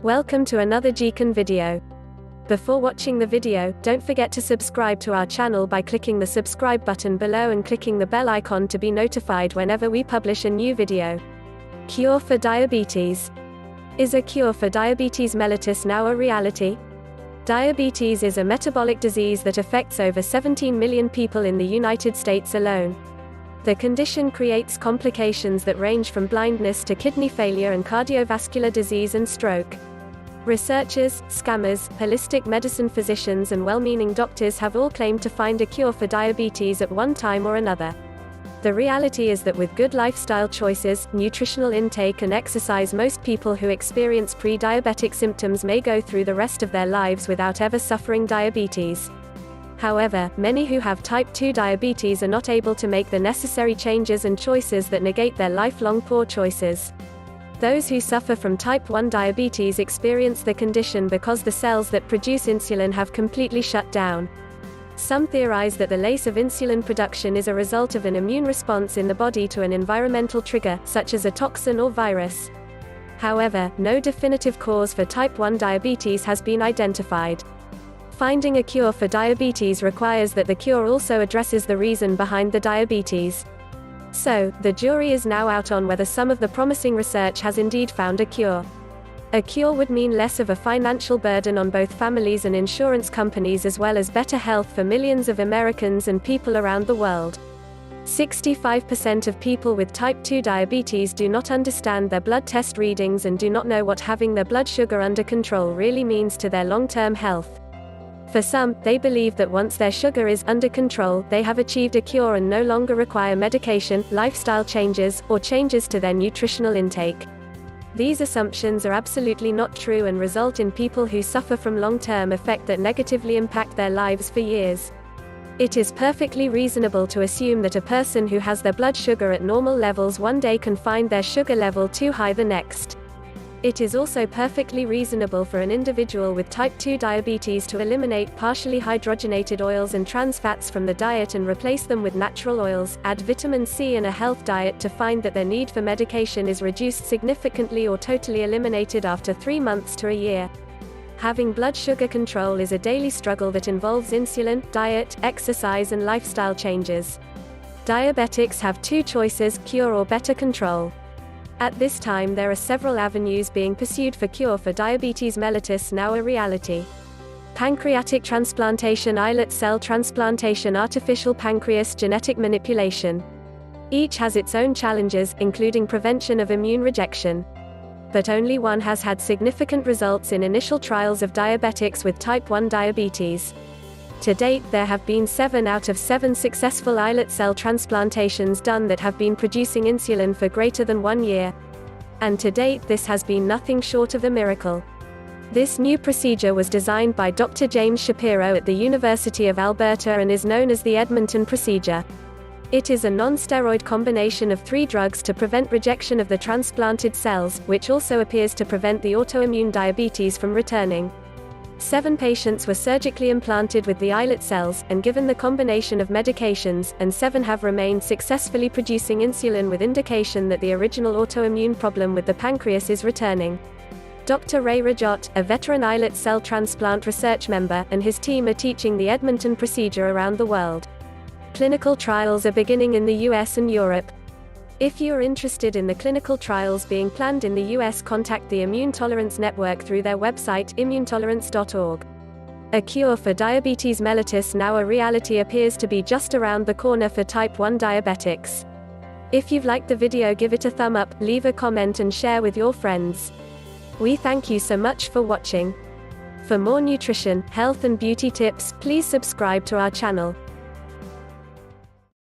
Welcome to another JeaKen video. Before watching the video, don't forget to subscribe to our channel by clicking the subscribe button below and clicking the bell icon to be notified whenever we publish a new video. Cure for diabetes. Is a cure for diabetes mellitus now a reality? Diabetes is a metabolic disease that affects over 17 million people in the United States alone. The condition creates complications that range from blindness to kidney failure and cardiovascular disease and stroke. Researchers, scammers, holistic medicine physicians and well-meaning doctors have all claimed to find a cure for diabetes at one time or another. The reality is that with good lifestyle choices, nutritional intake and exercise, most people who experience pre-diabetic symptoms may go through the rest of their lives without ever suffering diabetes. However, many who have type 2 diabetes are not able to make the necessary changes and choices that negate their lifelong poor choices. Those who suffer from type 1 diabetes experience the condition because the cells that produce insulin have completely shut down. Some theorize that the loss of insulin production is a result of an immune response in the body to an environmental trigger, such as a toxin or virus. However, no definitive cause for type 1 diabetes has been identified. Finding a cure for diabetes requires that the cure also addresses the reason behind the diabetes. So, the jury is now out on whether some of the promising research has indeed found a cure. A cure would mean less of a financial burden on both families and insurance companies, as well as better health for millions of Americans and people around the world. 65% of people with type 2 diabetes do not understand their blood test readings and do not know what having their blood sugar under control really means to their long-term health. For some, they believe that once their sugar is under control, they have achieved a cure and no longer require medication, lifestyle changes, or changes to their nutritional intake. These assumptions are absolutely not true and result in people who suffer from long-term effects that negatively impact their lives for years. It is perfectly reasonable to assume that a person who has their blood sugar at normal levels one day can find their sugar level too high the next. It is also perfectly reasonable for an individual with type 2 diabetes to eliminate partially hydrogenated oils and trans fats from the diet and replace them with natural oils, add vitamin C and a health diet to find that their need for medication is reduced significantly or totally eliminated after 3 months to a year. Having blood sugar control is a daily struggle that involves insulin, diet, exercise and lifestyle changes. Diabetics have two choices: cure or better control. At this time there are several avenues being pursued for cure for diabetes mellitus now a reality. Pancreatic transplantation, islet cell transplantation, artificial pancreas, genetic manipulation. Each has its own challenges, including prevention of immune rejection. But only one has had significant results in initial trials of diabetics with type 1 diabetes. To date, there have been 7 out of 7 successful islet cell transplantations done that have been producing insulin for greater than 1 year. And to date, this has been nothing short of a miracle. This new procedure was designed by Dr. James Shapiro at the University of Alberta and is known as the Edmonton procedure. It is a non-steroid combination of 3 drugs to prevent rejection of the transplanted cells, which also appears to prevent the autoimmune diabetes from returning. 7 patients were surgically implanted with the islet cells, and given the combination of medications, and 7 have remained successfully producing insulin with indication that the original autoimmune problem with the pancreas is returning. Dr. Ray Rajot, a veteran islet cell transplant research member, and his team are teaching the Edmonton procedure around the world. Clinical trials are beginning in the US and Europe. If you are interested in the clinical trials being planned in the US, contact the Immune Tolerance Network through their website, immunetolerance.org. A cure for diabetes mellitus now a reality appears to be just around the corner for type 1 diabetics. If you've liked the video, give it a thumb up, leave a comment and share with your friends. We thank you so much for watching. For more nutrition, health and beauty tips, please subscribe to our channel.